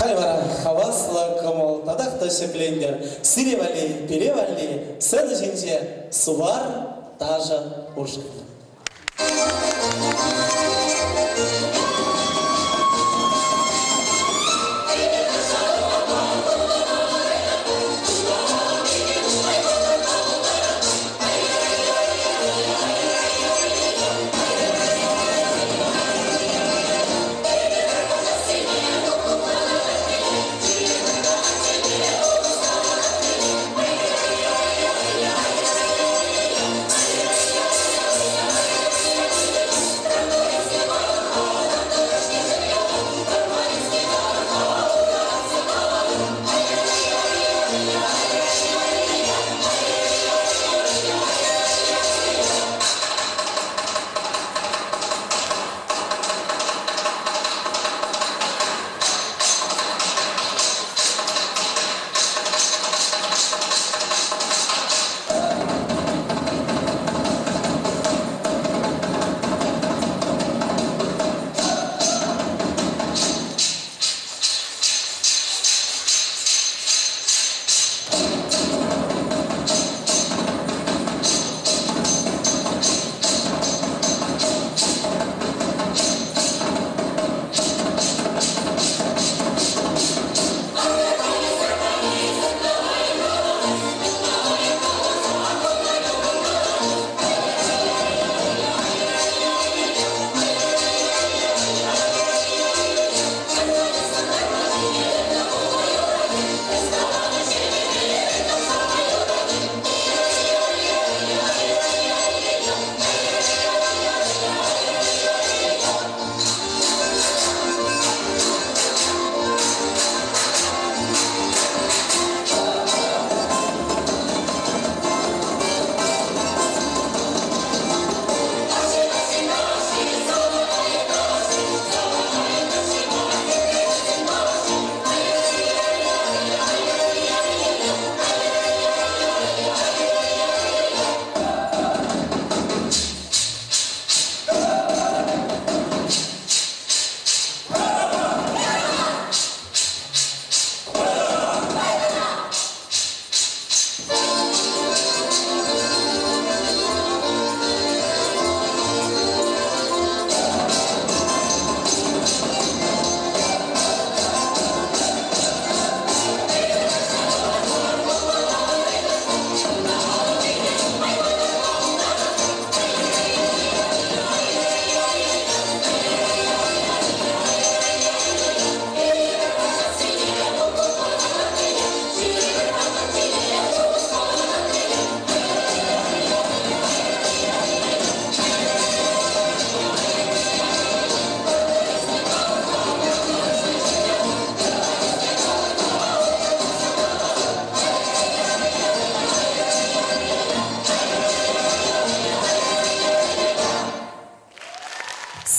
Халивара хавасла камол тадахта шеклендер сиревали перевали сцена жинже сувар тажа ушка.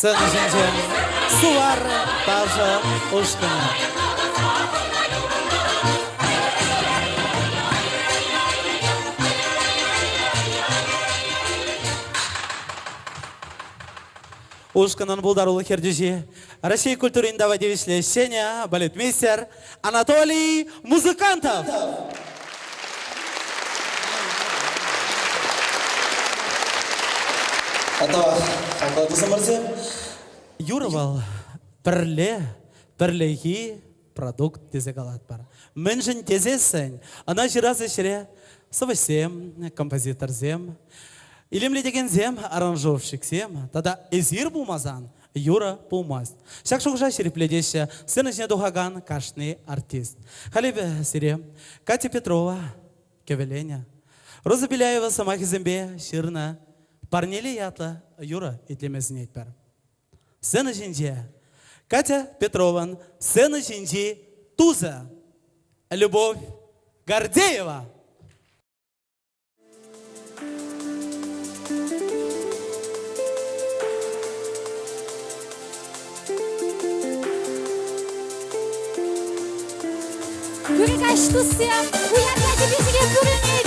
Сцена жинже сувар тажа ушкана. Ушканын булдарулы хердюжи. Россия культурында водевичле Сеня, балетмейстер Анатолий Музыкантов. Атава, хакалды самарзе? Юрвал, бірлеги продукт тезе калат бар. Менжін тезесін, ана жиразы шіре совысем, композиторзем, илемле деген зем, аранжовщиксем, тада эзир булмазан, Юра булмаз. Шак шугжа шерепледеше, сценажне духаган, кашный артист. Халебе сире, Катя Петрова, Кевеленя, Роза Беляева, Самахи Зембе, Ширна, Парнели ятла, Юра итлемезін етпер. Сцена жинже, Катя Петрован, сцена жинже, Туза, Любовь Гордеева. Күрек аштысы, уярға дебесіге көрінеді.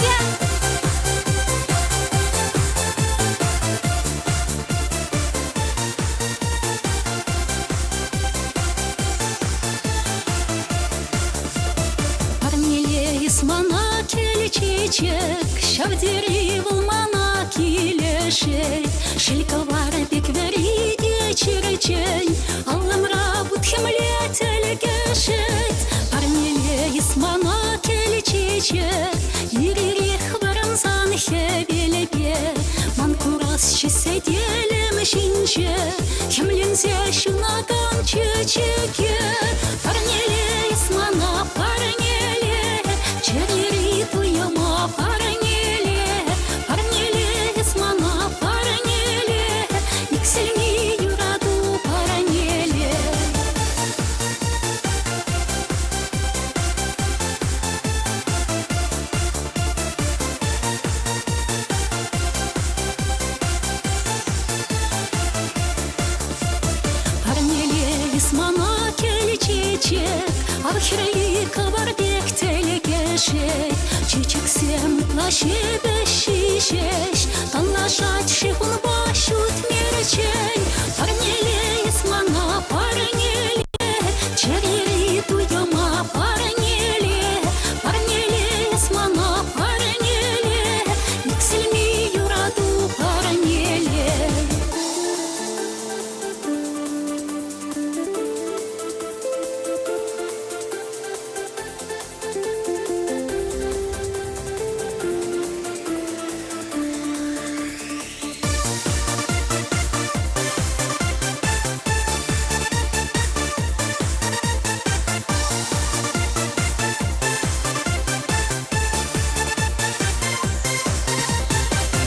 Явдеревал мана килешей, шельковар бек вериде черечень, алламра будхемле телегешет, парнеле исмана келечечек, иририх варамзан хебелебе, манкурас чиседелем шинче, хемлензе шунаган чечеке, парнеле исмана парнеле, черери туяма парнеле, парнеле исмана парнеле, иксельми юраду парнеле. Парнеле исмана келечечек, архирли кабарбек телегешек, чечексем плаще бешишеш, танлашать шихун башут мерчень. Парнеле исмана парнеле, черери туяма парнеле, парнеле исмана парнеле, иксельми юраду парнеле.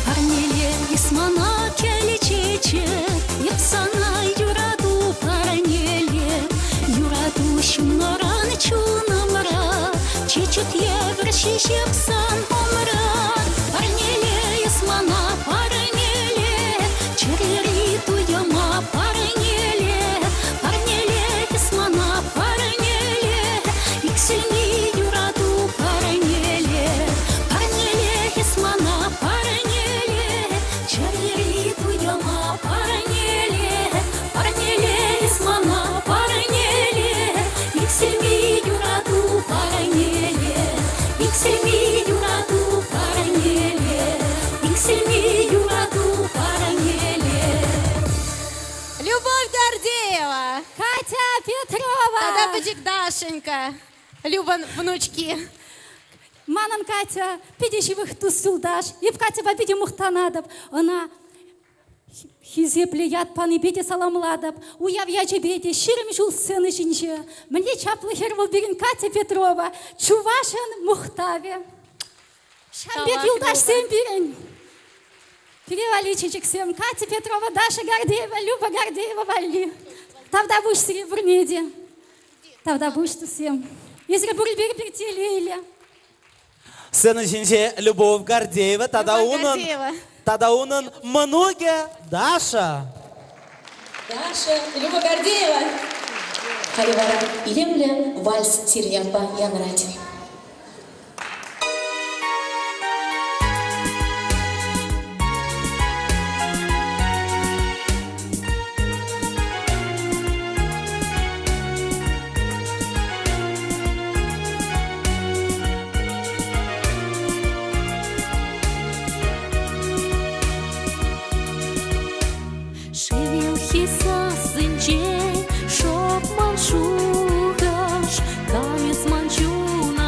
Парнеле исмана келечечек, епсана юраду парнеле, юраду шуноран чунамра, чечек евр шишепсан омра. Парнеле исмана парнеле, черери туяма парнеле, парнеле исмана парнеле, иксельми юраду парнеле, парнеле исмана парнеле, черери туяма парнеле, парнеле исмана парнеле, иксельми юраду парнеле, иксельми юраду парнеле, иксельми юраду парнеле. Любовь Гордеева, Катя Петрова. Адапочек Дашенька, Люба внучки. Манан Катя, пидешивых тусулдаш, еп Катя бабиде мухтанадып, она хизеплеят паны беде саламладып, уяв яче беде, ширим жул сыны жинче, мне чаплы хервал берин Катя Петрова, чувашен мухтаве. Шамбек юлдаш сем берин. Перевали чечексем, Катя Петрова, Даша Гордеева, Люба Гордеева, вали. Тавда буш серебрнеде, тавда буш тусем. Если бурбер пертелейле. Сыны жинже Любовь Гордеева, тогда унын многие Даша. Даша, Люба Гордеева. Харивара Илемле, вальс Сирьянпа Янрати. Шевелхиса сынче, шоп маншугаш, камес манчуна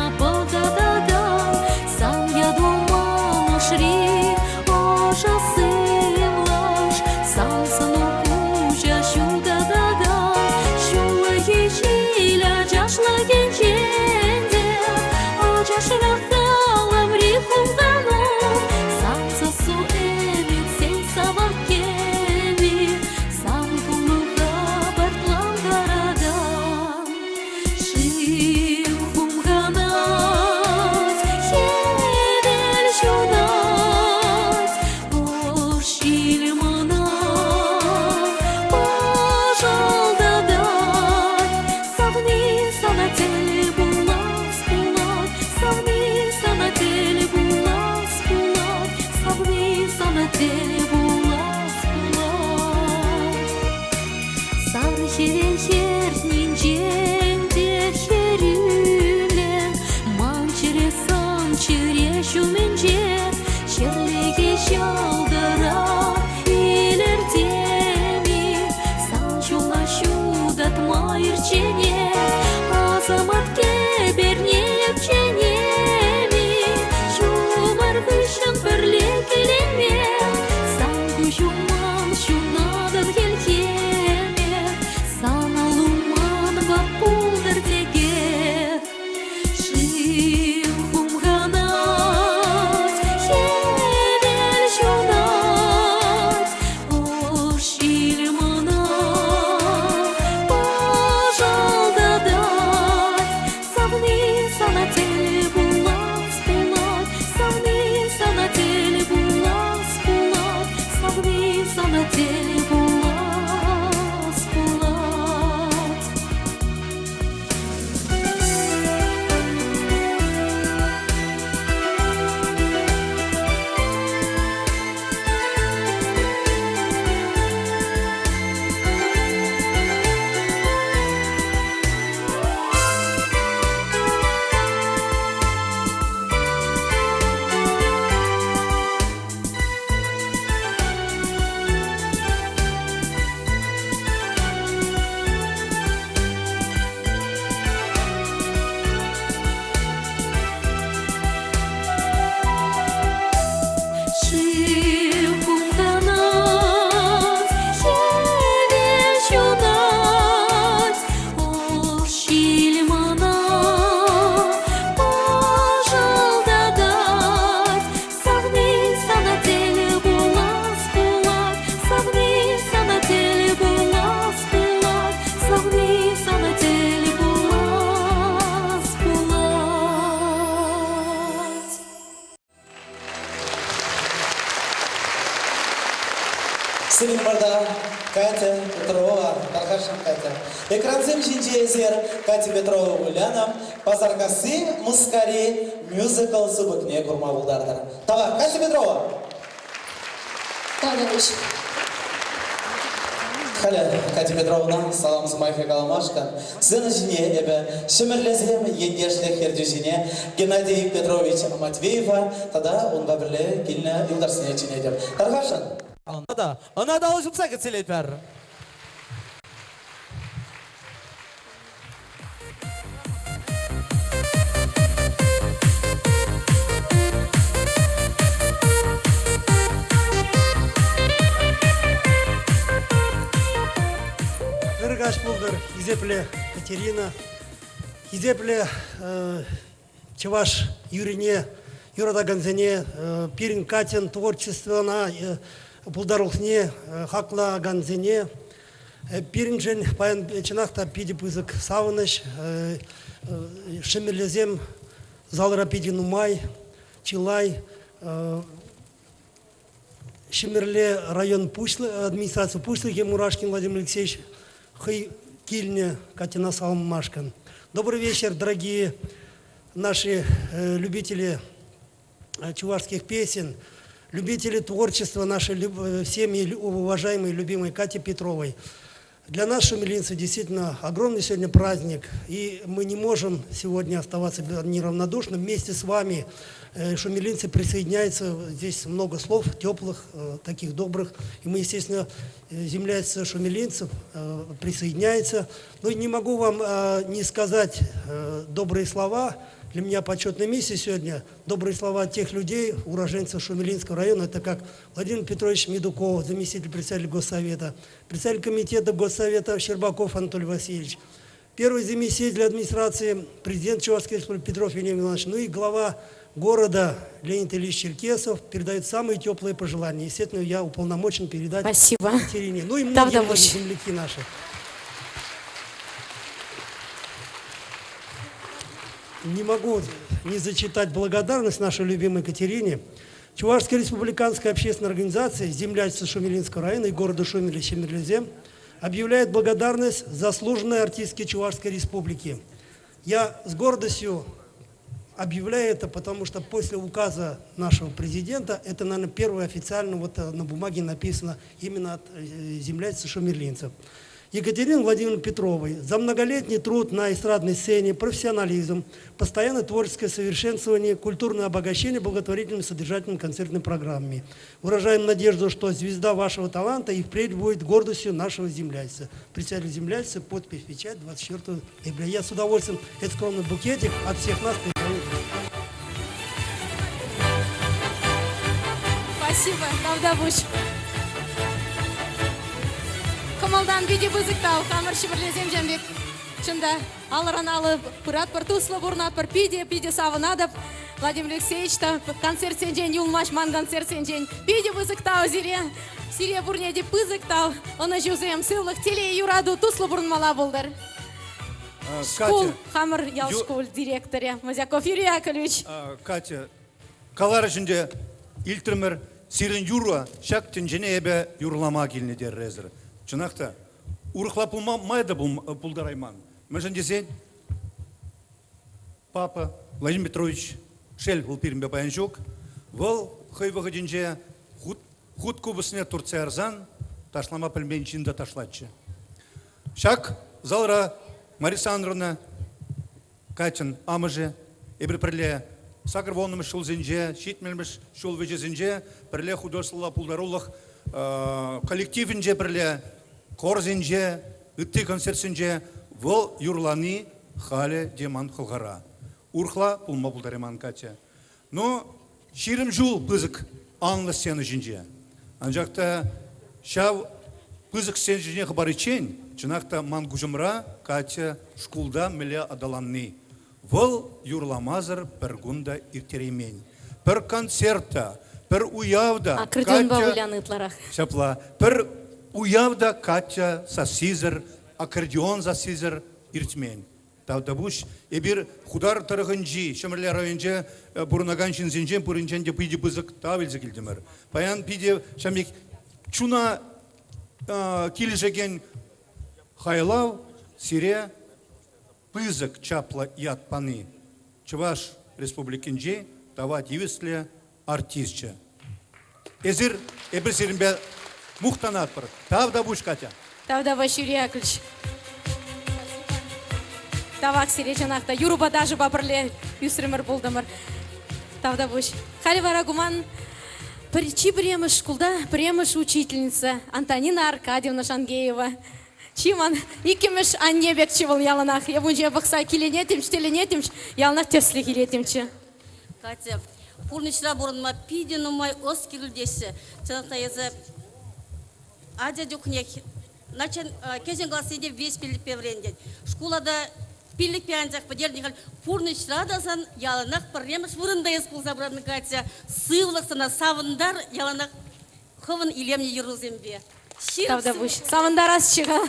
ирчене, азаматке бернеп ченеми, жумар кышын бірле келеме, саңгу жуман шунадан келкеме, саналуман вапулдыр теге, шим хумганат, хевел шунат, ош илмана, пожалда дать, савни санатель булас булат, савни санатель булас булат, савни санатель булас булат. Сирин барда Катя Петрова, Тархашин Катя. Экранзем жинжезер Катя Петрова Уляна, Пазаркасы Мускари, мюзикл Зубыкне Гурмавулдардыр. Тава, Катя Петрова. Тадавыш. Халя, Катя Петровна, салам с Майфи Каламашка. Сына жіне эбі шымірлезем ендешлі херді жіне Геннадий Петрович Матвеева, тада онға бірлі келіні илдарсыне жіне деп. Тархашин. Она да алышып сәкет селет бәр. Ыргаш булдыр, Изепле Катерина, Изепле Чеваш Юрине, Юрада Ганзене, Пирин Катин, творчествона, Булдарухне, Хакла Ганзене, Пиринжен, Паян Чинахта, Пиди Пызык Савыныш, Шемерлезем, Залра Пиди Нумай, Чилай, Шемерле район Пушлы, администрация Пушлы, Мурашкин Владимир Алексеевич, Хай Кильня, Катина Салмашкан. Добрый вечер, дорогие наши любители чувашских песен, любители творчества нашей всеми уважаемой, любимой Кати Петровой. Для нас, шумилинцев, действительно огромный сегодня праздник, и мы не можем сегодня оставаться неравнодушным. Вместе с вами шумилинцы присоединяются, здесь много слов теплых, таких добрых, и мы, естественно, земляцы шумилинцев присоединяются. Но не могу вам не сказать добрые слова. Для меня почетная миссия сегодня. Добрые слова тех людей, уроженцев Шумилинского района. Это как Владимир Петрович Медуков, заместитель председателя Госсовета, председатель комитета Госсовета Щербаков Анатолий Васильевич, первый заместитель администрации, президент Чувашской республики Петров Вениамин Иванович, ну и глава города Леонид Ильич Черкесов передает самые теплые пожелания. Естественно, я уполномочен передать Катерине. Ну и многие земляки наши. Не могу не зачитать благодарность нашей любимой Катерине. Чувашская республиканская общественная организация землячества Шумилинского района и города Шумили Шемерлезем объявляет благодарность заслуженной артистке Чувашской республики. Я с гордостью объявляю это, потому что после указа нашего президента, это, наверное, первое официально вот на бумаге написано именно от землячества шумерлинцев. Екатерине Владимировне Петровой за многолетний труд на эстрадной сцене, профессионализм, постоянное творческое совершенствование, культурное обогащение благотворительными содержательными концертными программами. Выражаем надежду, что звезда вашего таланта и впредь будет гордостью нашего землячества. Председатель землячества, подпись, печать 24 ноября. Я с удовольствием этот скромный букетик от всех нас передаю. Спасибо, Давдабуш. Кымылдан биде бызыктау, хамыр шыбырлезем жәмбек. Чында, алыран алып, пырат пыр туслы бурнат пыр пиде савынадып. Владимир Алексеевич, концерт сенжен, юлмаш ман концерт сенжен. Биде бызыктау, сире бурне деп бызыктау. Оны жүзем сыллық теле юраду туслы бурнмала болдыр. Школ, хамыр ял школ директоре, Мазяков Юрий Яковлевич. Катя, калар жүнде илтірмір сирен юра, шактен және ебе юрлама келіне дер резір. Чынақта, урықлап ұлмайды бұлдарайман. Мәжін десен, папа Владимир Петрович шел бұл пирімбе баян жоқ, бұл қойвығы денже худ кубысыне Турция арзан, ташлама пілмен жинда ташладшы. Шак залра Мариса Андровна Катин амыжы, ебір пірле сақыр волнымыз шул зенже, шитмелміз шул веже зенже, пірле художестволла пулдарулық коллективінже пірле Корзинже, үтті концертсінже, вол юрланы халі деман қылғара. Урхла пулма бұлдареман Катя. Но ширім жул бұзық анлы сені жінже. Анжақта шав бұзық сені жіне қыбары чен, жынақта ман күжімра Катя шкулда міле адаланны. Вол юрламазыр бір гунда иртеремен. Бір концерта, бір уявда Аккордеон бавыляны ытларах. Шапла, бір уявда Катя сасизер, аккордеон сасизер иртмен. Тавдабуш, ебір худар тарығынжи, шамырлер районже бұрынаган шинзенжен бұрынженде пиде бұзық тавелзі келдімір. Паян пиде шамик чуна келжеген хайлау сире пызык чапла ятпаны. Чуваш республикинже тават евесле артистче. Эзір ебір серімбе Мухтанат пыр. Тавдабуш, Катя. Тавдабуш Юрий Яковлевич. Тавак сире жанақта. Юруба даже бабырле юсірімір болдымыр. Тавдабуш. Халивара гуман причи премыш шкулда, премыш учительница Антонина Аркадьевна Шангеева. Чиман, икемеш аннебек чивыл яланах. Ебунже бақса келенетімш, теленетімш, яланах терслі келетімші. Катя, пурничра бұрынма пидену май ос келудесі. Чанақта езі Адя дюкнек, начал кезен гласиде весь пилик певренден. Школада пилик пианзах подельникал пурныч радасан яланах паремаш вырында ескул забраны Катя. Сывлықсына савындар яланах хывын илемне юрылзембе. Тавдабуш, савындар асчыға.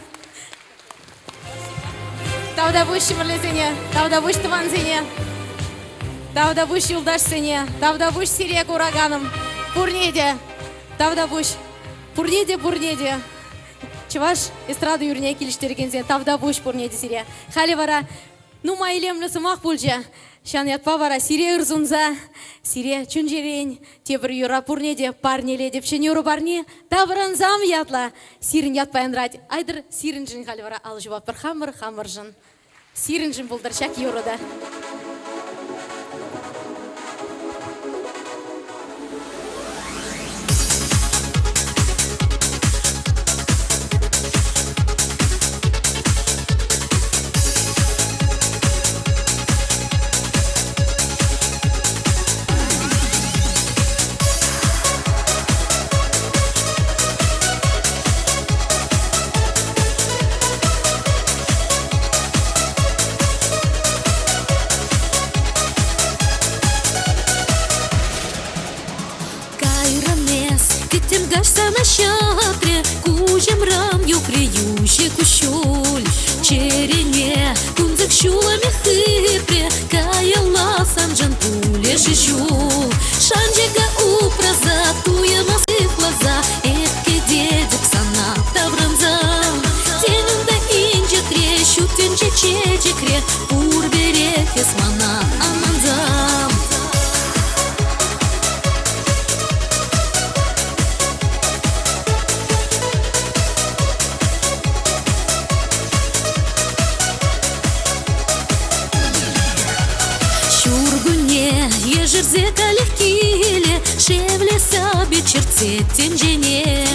Тавдабуш шимырлезене, Тавдабуш тыванзене, Тавдабуш юлдашсене, Тавдабуш сирек ураганым. Пурнеде, Тавдабуш. Пурнеде. Чываш эстрада юрне келіштергензен, Тавдабуш пурнеде сире. Халі вара, ну майлемлі сымақ бұлжа. Шан ятпа вара, сире ырзунза, сире чүнжерен, тебір юра пурнеде парнеле деп шен юру барне, табырын зам ятла, сирін ятпайын рад. Айдыр сирін жын халі вара, ал жуап бір хамыр жын. Сирін жын бұлдар шак юруда. На шатре, кужем рам юкреющий кущуль, черене, кунзак щулами хыпре, каяла санджан пуле шишу, шанджига упраза, туя носы в глаза, этки дедик сана табрамзам, тенюнда инче трещу, тенче чече кре, пурбере хесмана аманзам. жерзе калихкиле, шевле саби черце тенжене.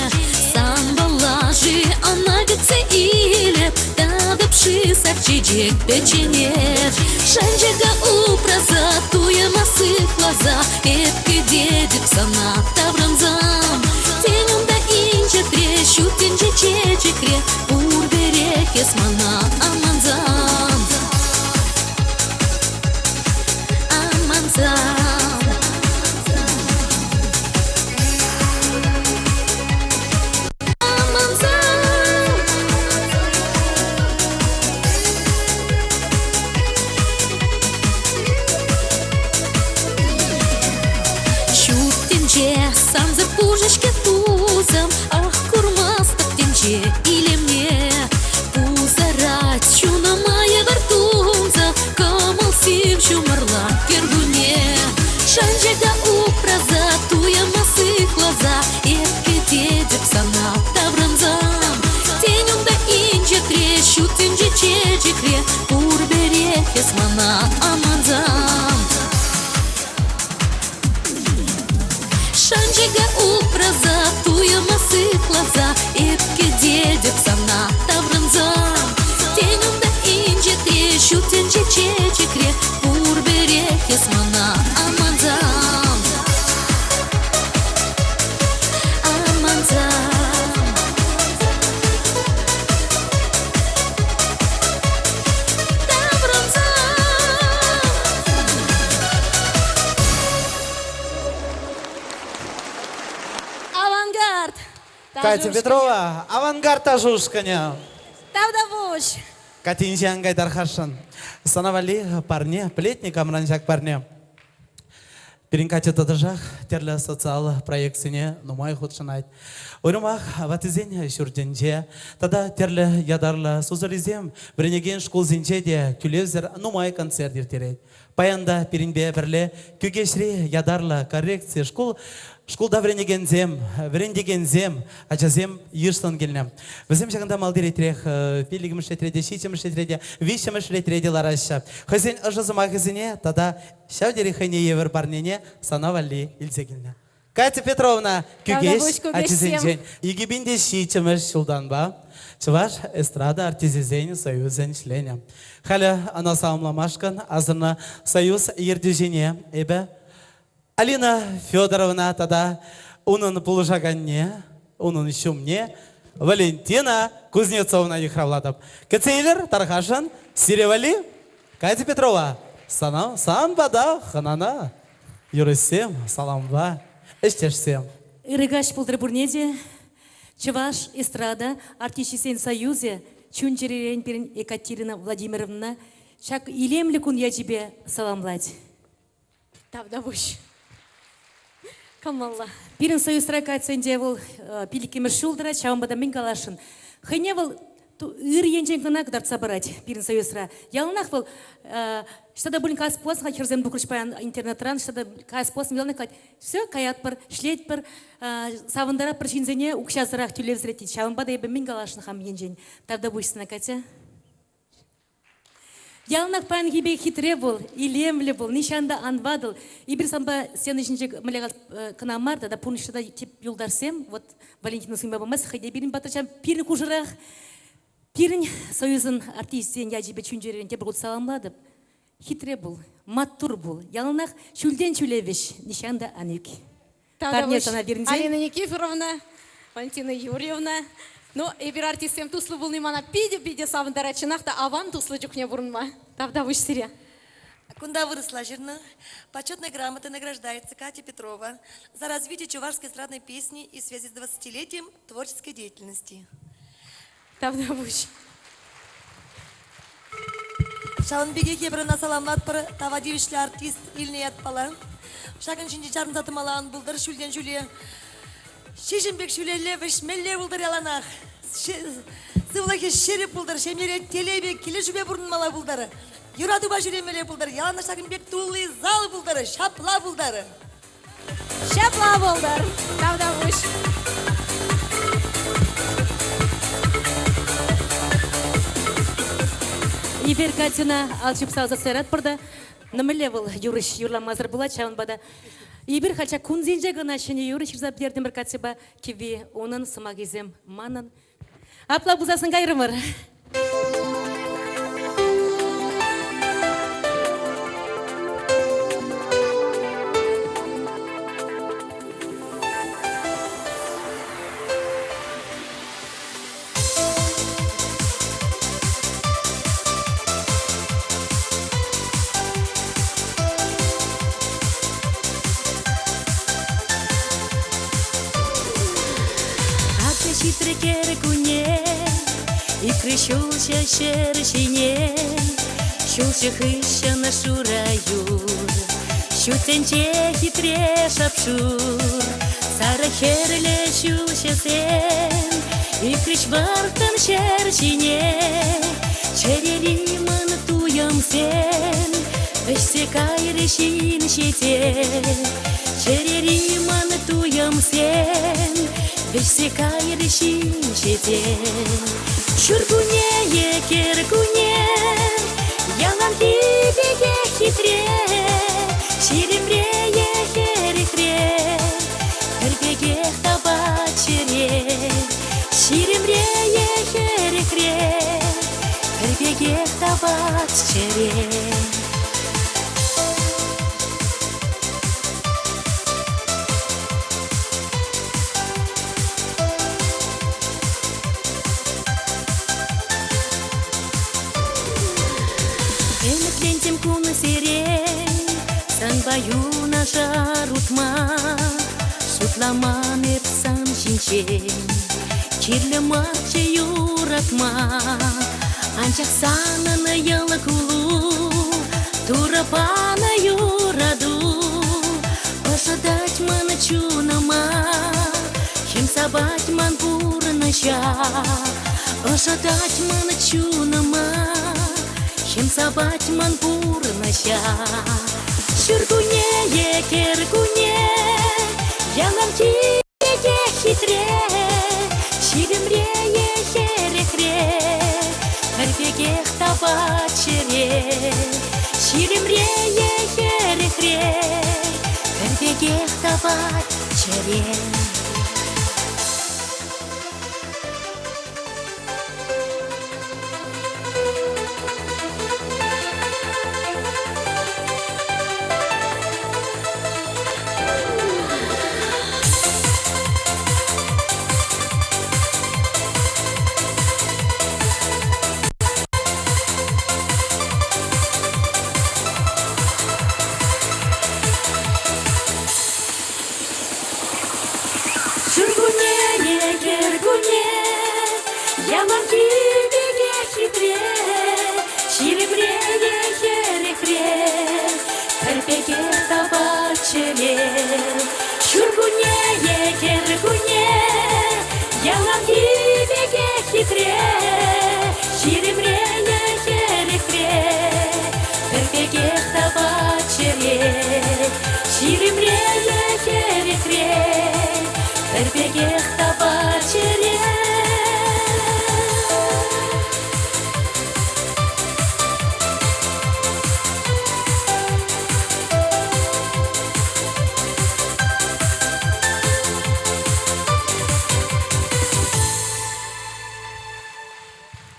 Самбалажи она гице иле, тадыпши сарчиджек печене. Шанжега упраза, туя масы глаза, эпки дедик сана тавранзам. Тенюмда инче трещу, тенже чечекре, урберех есмана аманзам. Аманзам. Сам за пужечки тузом, ах, курмасток тенче или мне. Пузарать, чуна моя вартунза, камал сим чумарла кергуне. Шанжега упраза, туя масы глаза, эпки дедик сана тавранзам. Тенюм да инче трещу, тенже чечекре, урберех есмана аманзам. Шанжега упраза, туя масы глаза, эпки дедик сана тавранзам. Тенюм да инче трещу, тенже чечекре, урберех есмана аманзам. Аманзам. Авангард. Катя Петрова, авангард тажушканя. Тавдавуш. Катинжан Гайдархашан. Санавали парне, плетникам ранжак парне. Перенкате тадажах, терле социал проекцине, нумай худшанайт. Урумах ватизень шурденже, тада терле ядарла сузаризем, бренеген школ зинчеде, кюлевзер, нумай концерт иртерет. Паянда перенбе берле, кюгешри ядарла коррекция школда вренеген зем, ачазем йырстан келнем. Візем жағында малдыр етірек, пелігіміш етіреде, шитіміш етіреде, вишіміш етіреде лараша. Хызен ұжызыма хызіне, тада шаудері хайне евір барнене, санавали илзе келне. Катя Петровна, күгеш, ачазен жен, егебінде шитіміш шулдан ба. Чуваш эстрада артизизень союзен члене. Халя ана саумламашкан, азырна союз ердюжене, эбе Алина Федоровна тада унын пулышаганне, унын шумне, Валентина Кузнецовна ехравладып. Кецейлер Тархашан, Сиревали, Катя Петрова, самбада, ханана, юрысем, саламба, эштешсем. Ирыгаш пулдрыбурнеде, Чуваш эстрада артистисен союзе, чунчеререн перен Екатерина Владимировна, шак илемлі кун я тебе саламлать. Тавдавуш. Камалла. Пирен союз ракайценде был пиликемер шулдыра, чавамбада мен калашын. Хайне был ыр енжен кынак дарт сабарать, пирен союзра. Ялнах был, что-то были кас пост, херзем букрышпаян интернетран, что-то кас пост, мелны кать. Все, каят пар, шлеть пар, савандара пар шинзене, укшазарах тюлевзрети, чавамбада ебе мен калашын хам енжен. Тавдавушсына, Катя. Ялнак пан гибе хитре был, илемле был, нишанда анбадыл. И бір самба сен ішінчек мілегал кынамарда, да пунышта тип юлдарсем, вот Валентина сымба бамас, хайде бірін батырчам пирін кужырақ, пирін союзын артистен яжибе чүнжерен те бір ғуд саламладып. Хитре был, маттур был, ялнак шүлден чүлевеш, нишанда анюк. Тавдавуш. Алина Никифоровна, Валентина Юрьевна. Но эбир артистем туслы был немана пиде савындара чинахта, аван туслы жүкне бурынма. Тавдавуш сиря. Кунда выросла жирно, почетной грамотой награждается Катя Петрова за развитие чувашской эстрадной песни и в связи с 20-летием творческой деятельности. Тавдавуш. Шалынбеге кебіріна саламлат бір тавадивишлі артист иліне ятпала. Шағын жинде жарым затымалан бұлдар шүлден жүле. Шешімбек шүлелевіш мәлле бұлдар яланақ. Сывлахи шереп бұлдар, шемере телебе келе жүбе бұрын мала бұлдары. Юраду башыремеле бұлдар, ялана Шағынбек тулы зал бұлдары, шапла бұлдары. Шапла бұлдар, Тавдавуш. Ибер Катина алчып сазы сәрат бұрды. Намеле был юрыш юрламазыр была чаванбада. Ибир хача кунзинже гына шене юрыш ирзабдерден бір катсеба киви onun сымагизем манын. Апла бузасын кайрымыр. Хитрекер куне, и крыщулся шершине, щулся хыща на шураю, щутенче хитре шапшур, сара херле щулся сен, и крыщ вартан шершине, черели ман туям сен, вешсе кайрешин щете, черели ман туям сен. Вешсе кайрешин щете, шуркуне екеркуне, ялан кибеге хитре, ширемре ехерехре, хербеге табачере, ширемре ехерехре, хербеге табачере. Куна сирень, санбаю на жарутма, шутламан епсан шинчень, чирле марче юратма, анчак сана на ялакулу, турапана юраду, пошадать ман чунама, хим сабать ман пурнаша, пошадать ман чунама. Чем собать манпур наша, шуркуне екеркуне, ялам тиге хитре, ширемре ехерехре, харбегех табачере, ширемре ехерехре, харбегех табачере.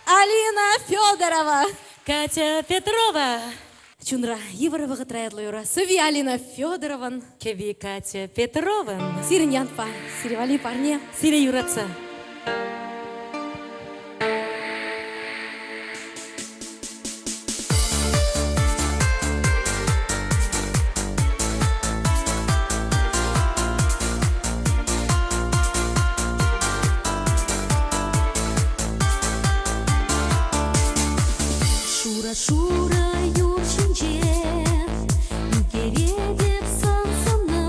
Алина Федорова. Катя Петрова. Чунра Иварова гатраедлойра. Сови Алина Федорован. Кеви Катя Петрован. Сирин янпа. Сиревали парне. Сире юраца. Шура, юрчинче, кередеп сансана,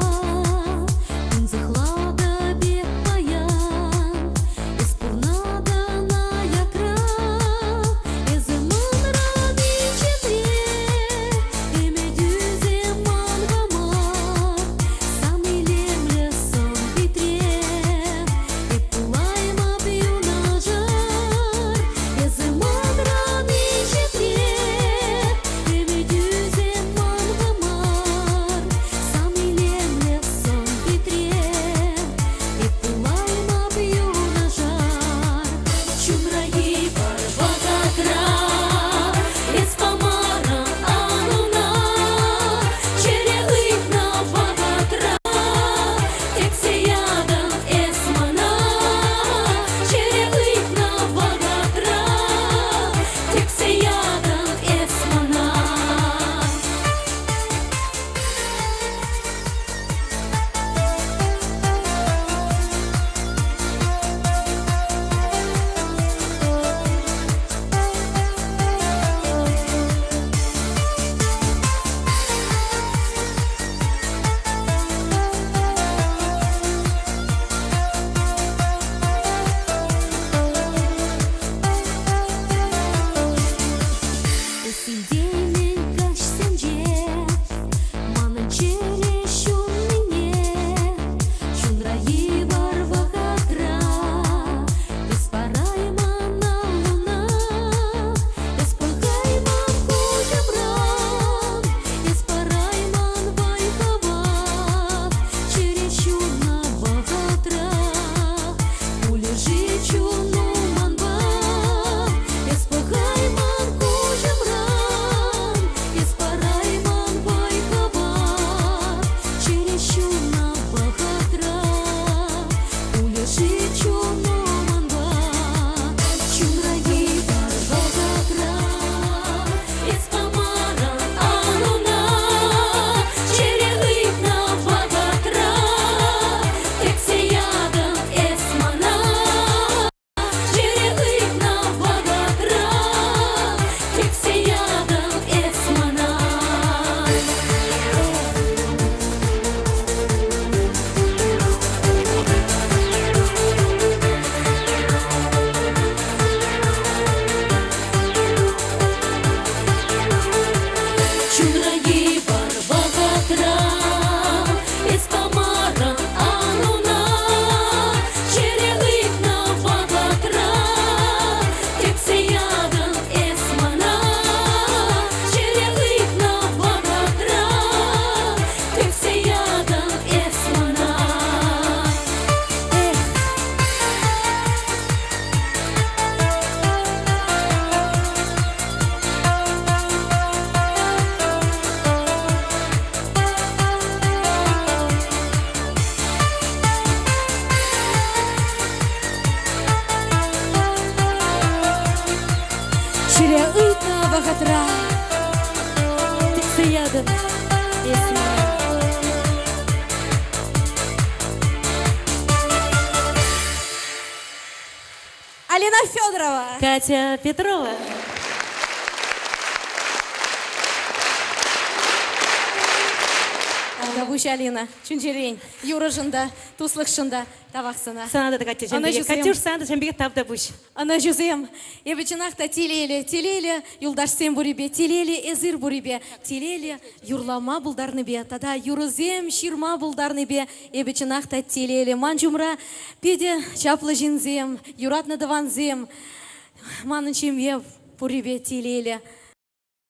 захлада бек паян, эспурнада на якра, эземан ради четре, эмедюзе мангама, самый лемле сон витре, эпулайма бью на жар, эземан ради четре. вағытра. Тіксі ядым, есімі. Алина Федорова. Катя Петрова. Давуш Алина, чүнжерейн, юрыжында, туслықшында, тавақсына. Санада да Катя жәмбеге. Катюш санада жәмбеге тап буш. Ана жүзем, ебічінақта телелі, юлдашсем бұребе, телелі әзір бұребе, телелі юрлама бұлдарны бе, тада юрызем ширма бұлдарны бе, ебічінақта телелі. Ман жұмра педе чаплы жинзем, юратны даванзем, манын чеме бұребе телелі.